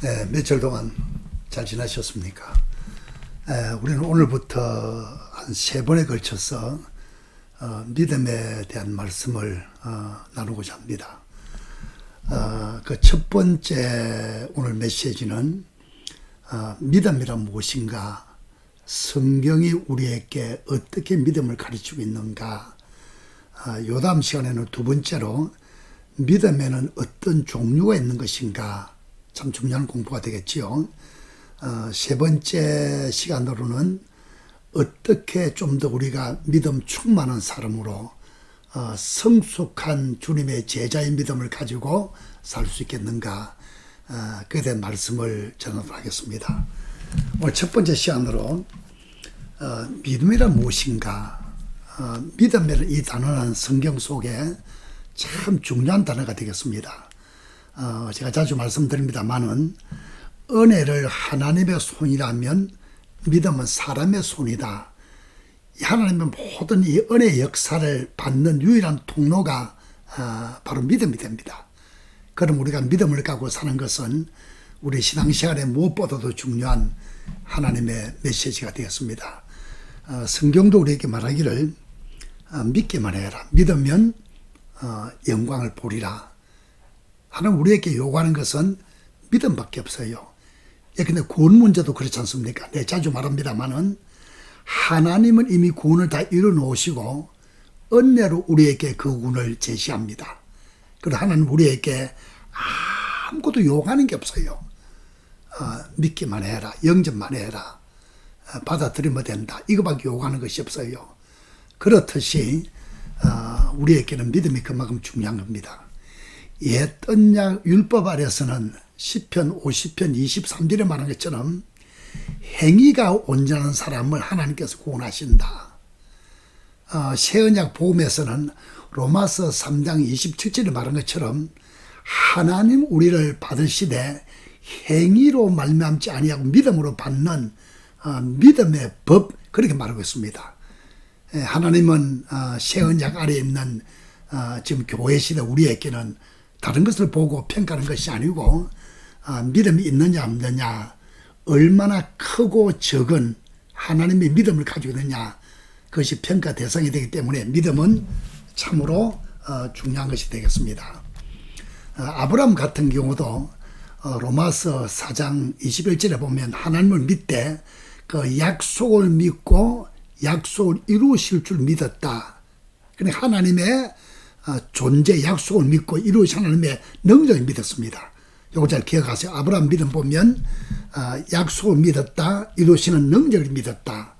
네, 며칠 동안 잘 지나셨습니까? 우리는 오늘부터 한 3번에 걸쳐서 믿음에 대한 말씀을 나누고자 합니다. 그 첫 번째 오늘 메시지는 믿음이란 무엇인가, 성경이 우리에게 어떻게 믿음을 가르치고 있는가, 요 다음 시간에는 두 번째로 믿음에는 어떤 종류가 있는 것인가, 참 중요한 공부가 되겠지요. 세 번째 시간으로는 어떻게 좀 더 우리가 믿음 충만한 사람으로 성숙한 주님의 제자의 믿음을 가지고 살 수 있겠는가, 그에 대한 말씀을 전하도록 하겠습니다. 오늘 첫 번째 시간으로 믿음이란 무엇인가, 믿음이라는 이 단어는 성경 속에 참 중요한 단어가 되겠습니다. 제가 자주 말씀드립니다만은 은혜를 하나님의 손이라면 믿음은 사람의 손이다. 하나님은 모든 이 은혜의 역사를 받는 유일한 통로가 바로 믿음이 됩니다. 그럼 우리가 믿음을 갖고 사는 것은 우리 신앙생활에 무엇보다도 중요한 하나님의 메시지가 되었습니다. 성경도 우리에게 말하기를 믿기만 해라. 믿으면 영광을 보리라. 하나님 우리에게 요구하는 것은 믿음밖에 없어요. 근데 구원 문제도 그렇지 않습니까? 네, 자주 말합니다만은 하나님은 이미 구원을 다 이뤄 놓으시고 은혜로 우리에게 그 구원을 제시합니다. 그리고 하나님 우리에게 아무것도 요구하는 게 없어요. 믿기만 해라, 영접만 해라, 받아들이면 된다, 이거밖에 요구하는 것이 없어요. 그렇듯이 우리에게는 믿음이 그만큼 중요한 겁니다. 옛 언약 율법 아래서는 시편 50편 23절에 말한 것처럼 행위가 온전한 사람을 하나님께서 구원하신다. 새 언약 복음에서는 로마서 3장 27절에 말한 것처럼 하나님 우리를 받으시되 행위로 말미암지 아니하고 믿음으로 받는 믿음의 법, 그렇게 말하고 있습니다. 하나님은 새 언약 아래에 있는 지금 교회 시대 우리에게는 다른 것을 보고 평가하는 것이 아니고 믿음이 있느냐 없느냐, 얼마나 크고 적은 하나님의 믿음을 가지고 있느냐, 그것이 평가 대상이 되기 때문에 믿음은 참으로 중요한 것이 되겠습니다. 아브라함 같은 경우도 로마서 4장 21절에 보면 하나님을 믿되 그 약속을 믿고 약속을 이루실 줄 믿었다. 그러니까 하나님의 존재, 약속을 믿고 이루신 하나님의 능력을 믿었습니다. 요거 잘 기억하세요. 아브라함 믿음 보면 약속을 믿었다, 이루시는 능력을 믿었다.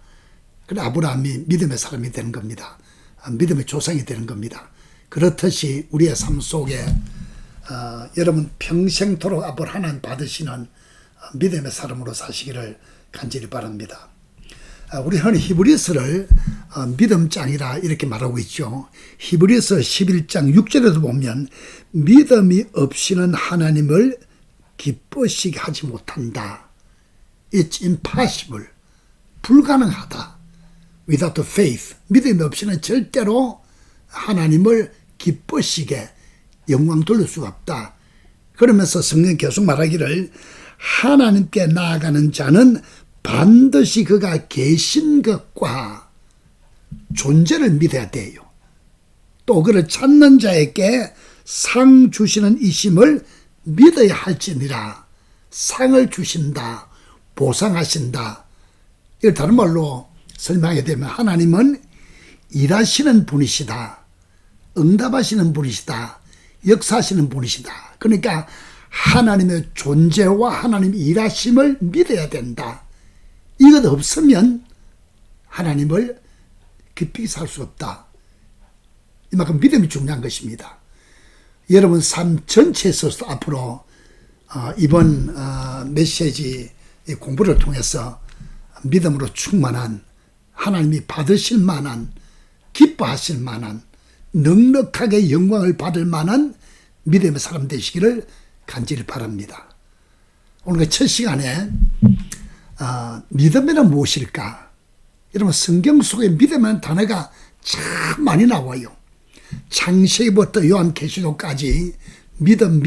그래 아브라함이 믿음의 사람이 되는 겁니다. 믿음의 조상이 되는 겁니다. 그렇듯이 우리의 삶 속에 여러분 평생토록 앞으로 하나님 받으시는 믿음의 사람으로 사시기를 간절히 바랍니다. 우리 흔히 히브리서를 믿음장이라 이렇게 말하고 있죠. 히브리서 11장 6절에도 보면 믿음이 없이는 하나님을 기쁘시게 하지 못한다. It's impossible. 불가능하다. Without faith. 믿음이 없이는 절대로 하나님을 기쁘시게 영광 돌릴 수가 없다. 그러면서 성경 계속 말하기를 하나님께 나아가는 자는 반드시 그가 계신 것과 존재를 믿어야 돼요. 또 그를 찾는 자에게 상 주시는 이심을 믿어야 할지니라. 상을 주신다, 보상하신다. 이걸 다른 말로 설명하게 되면 하나님은 일하시는 분이시다, 응답하시는 분이시다, 역사하시는 분이시다. 그러니까 하나님의 존재와 하나님의 일하심을 믿어야 된다. 이것 없으면 하나님을 깊이 살 수 없다. 이만큼 믿음이 중요한 것입니다. 여러분 삶 전체에 있어서 앞으로 이번 메시지 공부를 통해서 믿음으로 충만한, 하나님이 받으실 만한, 기뻐하실 만한, 넉넉하게 영광을 받을 만한 믿음의 사람 되시기를 간절히 바랍니다. 오늘 첫 시간에 믿음이란 무엇일까? 여러분 성경 속에 믿음이라는 단어가 참 많이 나와요. 창세기부터 요한계시록까지 믿음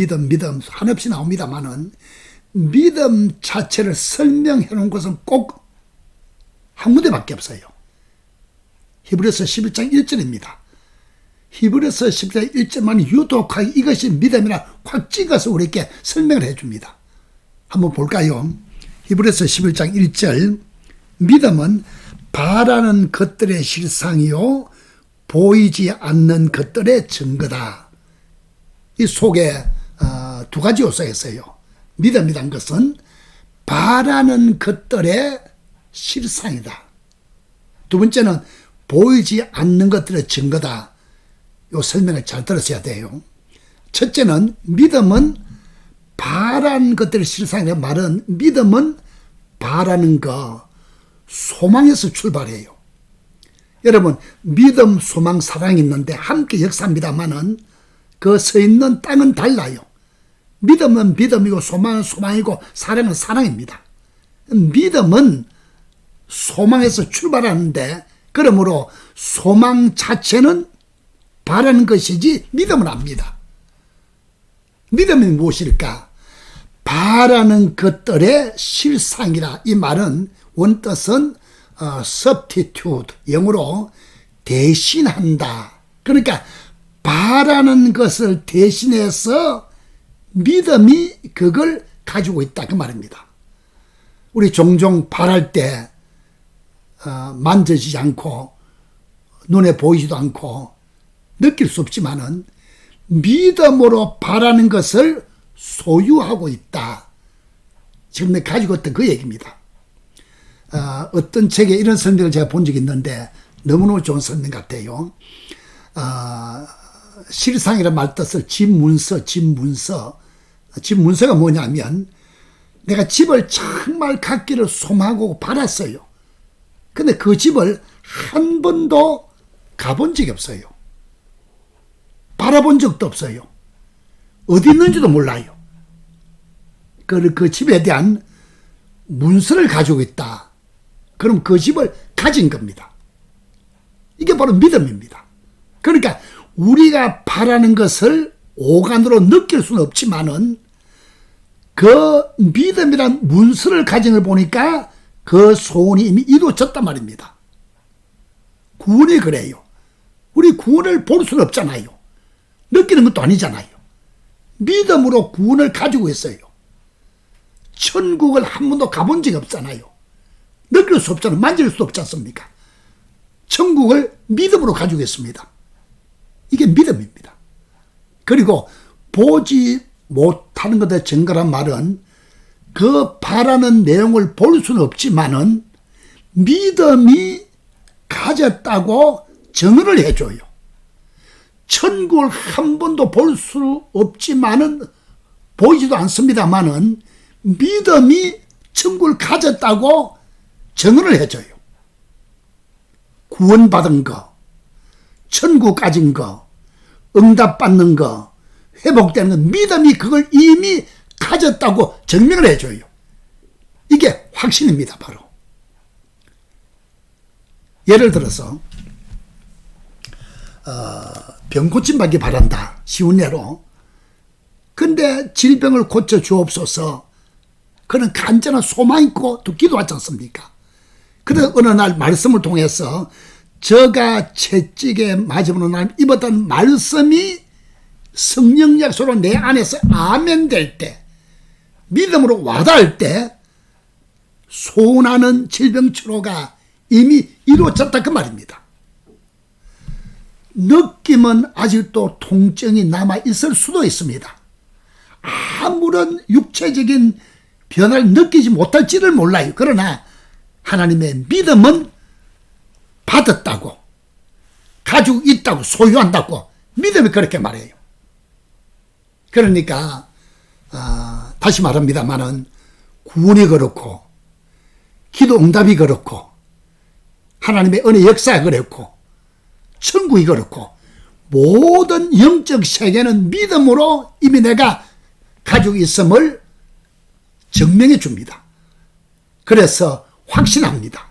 한없이 나옵니다만은 믿음 자체를 설명해 놓은 것은 꼭 한 군데밖에 없어요. 히브리서 11장 1절입니다. 히브리서 11장 1절만 유독하게 이것이 믿음이라 확 찍어서 우리에게 설명을 해줍니다. 한번 볼까요? 히브리서 11장 1절, 믿음은 바라는 것들의 실상이요 보이지 않는 것들의 증거다. 이 속에 두 가지 요소가 있어요. 믿음이란 것은 바라는 것들의 실상이다. 두 번째는 보이지 않는 것들의 증거다. 이 설명을 잘 들으셔야 돼요. 첫째는 믿음은 바라는 것들의 실상이라는 말은 믿음은 바라는 것, 소망에서 출발해요. 여러분, 믿음, 소망, 사랑이 있는데 함께 역사합니다만은 그 서 있는 땅은 달라요. 믿음은 믿음이고 소망은 소망이고 사랑은 사랑입니다. 믿음은 소망에서 출발하는데, 그러므로 소망 자체는 바라는 것이지 믿음은 압니다. 믿음이 무엇일까? 바라는 것들의 실상이라. 이 말은 원뜻은 substitute, 영어로 대신한다. 그러니까 바라는 것을 대신해서 믿음이 그걸 가지고 있다, 그 말입니다. 우리 종종 바랄 때 만져지지 않고 눈에 보이지도 않고 느낄 수 없지만은 믿음으로 바라는 것을 소유하고 있다. 지금 내가 가지고 있던 그 얘기입니다. 어떤 책에 이런 설명을 제가 본 적이 있는데 너무너무 좋은 설명 같아요. 실상이라는 말 뜻을 집문서가 뭐냐면, 내가 집을 정말 갖기를 소망하고 바랐어요. 근데 그 집을 한 번도 가본 적이 없어요. 바라본 적도 없어요. 어디 있는지도 몰라요. 그 집에 대한 문서를 가지고 있다. 그럼 그 집을 가진 겁니다. 이게 바로 믿음입니다. 그러니까 우리가 바라는 것을 오간으로 느낄 수는 없지만은 그 믿음이란 문서를 가진 걸 보니까 그 소원이 이미 이루어졌단 말입니다. 구원이 그래요. 우리 구원을 볼 수는 없잖아요. 느끼는 것도 아니잖아요. 믿음으로 구원을 가지고 있어요. 천국을 한 번도 가본 적이 없잖아요. 느낄 수 없잖아요. 만질 수 없지 않습니까? 천국을 믿음으로 가지고 있습니다. 이게 믿음입니다. 그리고 보지 못하는 것에 증거란 말은 그 바라는 내용을 볼 수는 없지만은 믿음이 가졌다고 증언을 해줘요. 천국을 한 번도 볼 수 없지만은, 보이지도 않습니다만은 믿음이 천국을 가졌다고 증언을 해줘요. 구원받은 거, 천국 가진 거, 응답받는 거, 회복되는 거, 믿음이 그걸 이미 가졌다고 증명을 해줘요. 이게 확신입니다, 바로. 예를 들어서 병 고침받기 바란다, 쉬운 예로. 근데 질병을 고쳐 주옵소서, 그는 간절한 소망 있고 또 기도하지 않습니까? 그런데 어느 날 말씀을 통해서 저가 채찍에 맞으므로 난 입었다는 말씀이 성령 약속으로 내 안에서 아멘 될 때, 믿음으로 와닿을 때 소원하는 질병 치료가 이미 이루어졌다, 그 말입니다. 느낌은 아직도 통증이 남아있을 수도 있습니다. 아무런 육체적인 변화를 느끼지 못할지를 몰라요. 그러나 하나님의 믿음은 받았다고, 가지고 있다고, 소유한다고 믿음이 그렇게 말해요. 그러니까 다시 말합니다마는 구원이 그렇고 기도 응답이 그렇고 하나님의 은혜 역사가 그렇고 천국이 그렇고 모든 영적 세계는 믿음으로 이미 내가 가지고 있음을 증명해 줍니다. 그래서 확신합니다.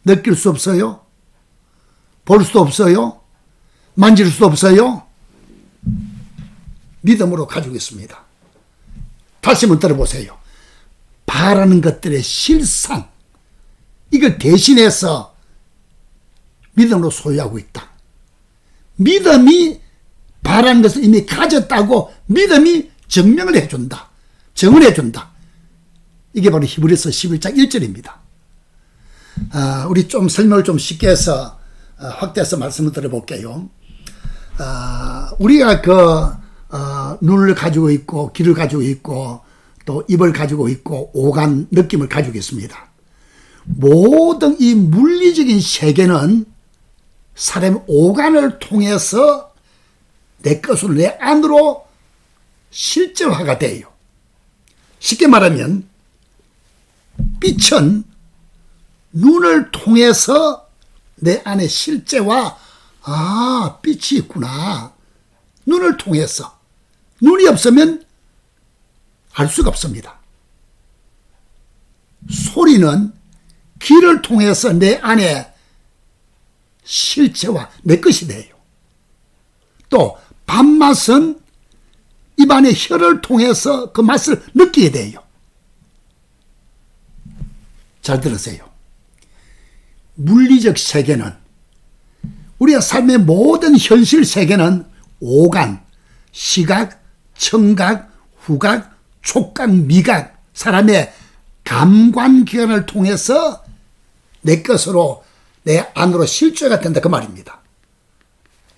느낄 수 없어요? 볼 수도 없어요? 만질 수도 없어요? 믿음으로 가지고 있습니다. 다시 한번 들어보세요. 바라는 것들의 실상, 이걸 대신해서 믿음으로 소유하고 있다. 믿음이 바라는 것을 이미 가졌다고 믿음이 증명을 해준다. 증언 해준다. 이게 바로 히브리서 11장 1절입니다. 우리 좀 설명을 좀 쉽게 해서 확대해서 말씀을 드려볼게요. 우리가 눈을 가지고 있고 귀를 가지고 있고 또 입을 가지고 있고 오감 느낌을 가지고 있습니다. 모든 이 물리적인 세계는 사람의 오감을 통해서 내 것으로 내 안으로 실제화가 돼요. 쉽게 말하면 빛은 눈을 통해서 내 안에 실제화, 빛이 있구나. 눈을 통해서. 눈이 없으면 알 수가 없습니다. 소리는 귀를 통해서 내 안에 실체화, 내 것이 돼요. 또 밥맛은 입안의 혀를 통해서 그 맛을 느끼게 돼요. 잘 들으세요. 물리적 세계는, 우리의 삶의 모든 현실 세계는 오감, 시각, 청각, 후각, 촉각, 미각, 사람의 감관기관을 통해서 내 것으로 내 안으로 실제가 된다 그 말입니다.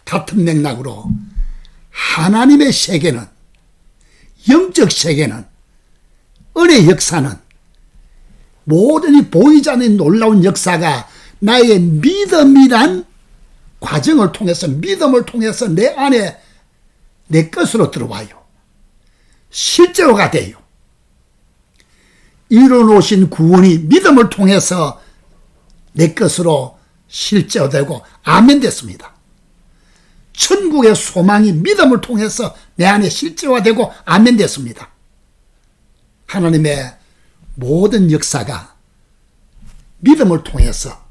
같은 맥락으로 하나님의 세계는, 영적 세계는, 은혜의 역사는 모든 이 보이지 않는 놀라운 역사가 나의 믿음이란 과정을 통해서, 믿음을 통해서 내 안에 내 것으로 들어와요. 실제화가 돼요. 이뤄놓으신 구원이 믿음을 통해서 내 것으로 실제화되고 아멘 됐습니다. 천국의 소망이 믿음을 통해서 내 안에 실제화되고 아멘 됐습니다. 하나님의 모든 역사가 믿음을 통해서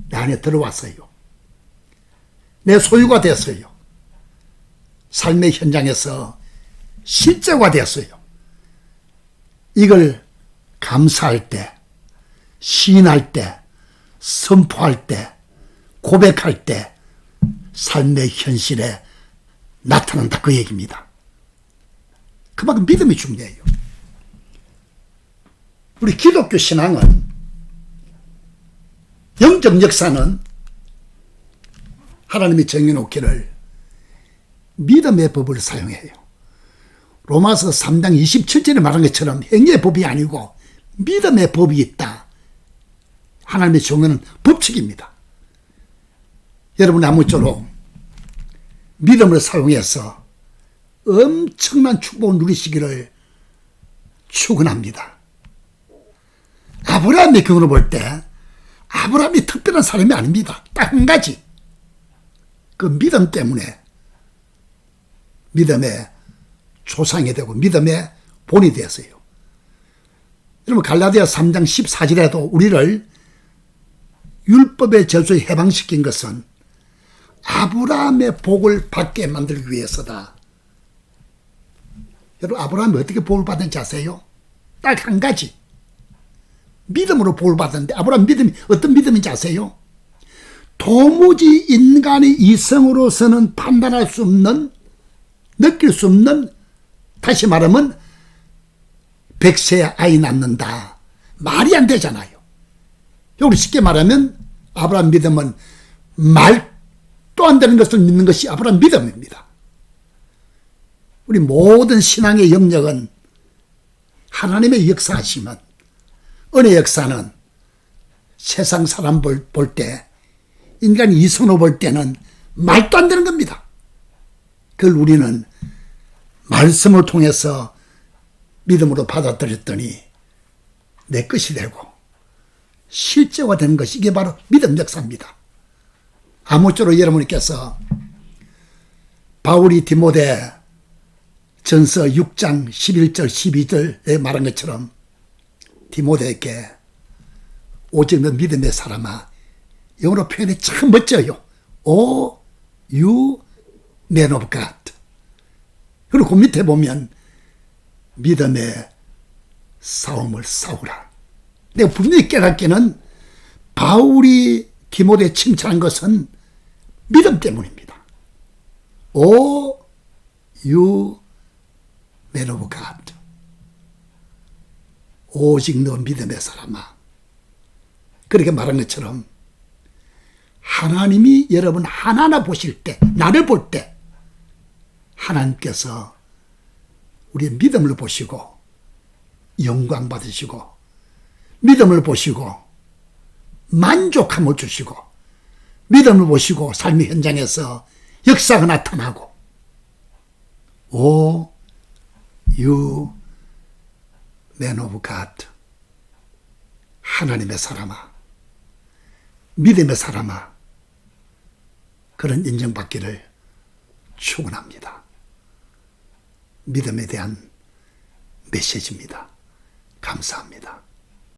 내 안에 들어왔어요. 내 소유가 됐어요. 삶의 현장에서 실제가 됐어요. 이걸 감사할 때, 시인할 때, 선포할 때, 고백할 때 삶의 현실에 나타난다 그 얘기입니다. 그만큼 믿음이 중요해요. 우리 기독교 신앙은, 영적 역사는 하나님이 정해놓기를 믿음의 법을 사용해요. 로마서 3장 27절에 말한 것처럼 행위의 법이 아니고 믿음의 법이 있다. 하나님의 정해놓은 법칙입니다. 여러분 아무쪼록 믿음을 사용해서 엄청난 축복을 누리시기를 축원합니다. 아브라함의 경우를 볼 때 아브라함이 특별한 사람이 아닙니다. 딱 한 가지. 그 믿음 때문에 믿음의 조상이 되고 믿음의 본이 되었어요. 여러분 갈라디아 3장 14절에도 우리를 율법의 저주에 해방시킨 것은 아브라함의 복을 받게 만들기 위해서다. 여러분 아브라함이 어떻게 복을 받는지 아세요? 딱 한 가지. 믿음으로 복을 받았는데 아브라함 믿음이 어떤 믿음인지 아세요? 도무지 인간의 이성으로서는 판단할 수 없는, 느낄 수 없는, 다시 말하면 100세의 아이 낳는다. 말이 안 되잖아요. 우리 쉽게 말하면 아브라함 믿음은 말도 안 되는 것을 믿는 것이 아브라함 믿음입니다. 우리 모든 신앙의 영역은 하나님의 역사하시면, 은혜 역사는 세상 사람 볼 때, 인간이 이성으로 볼 때는 말도 안 되는 겁니다. 그걸 우리는 말씀을 통해서 믿음으로 받아들였더니 내 것이 되고 실제화되는 것이, 이게 바로 믿음 역사입니다. 아무쪼록 여러분께서 바울이 디모데 전서 6장 11절 12절에 말한 것처럼 디모데에게 오직 너 믿음의 사람아, 영어로 표현이 참 멋져요. O you man of God. 그리고 그 밑에 보면 믿음의 싸움을 싸우라. 내가 분명히 깨닫기는 바울이 디모데 칭찬한 것은 믿음 때문입니다. O you man of God. 오직 너 믿음의 사람아. 그렇게 말한 것처럼 하나님이 여러분 하나하나 보실 때, 나를 볼 때 하나님께서 우리의 믿음을 보시고 영광 받으시고 믿음을 보시고 만족함을 주시고 믿음을 보시고 삶의 현장에서 역사가 나타나고 O you man of God. 하나님의 사람아, 믿음의 사람아, 그런 인정받기를 축원합니다. 믿음에 대한 메시지입니다. 감사합니다.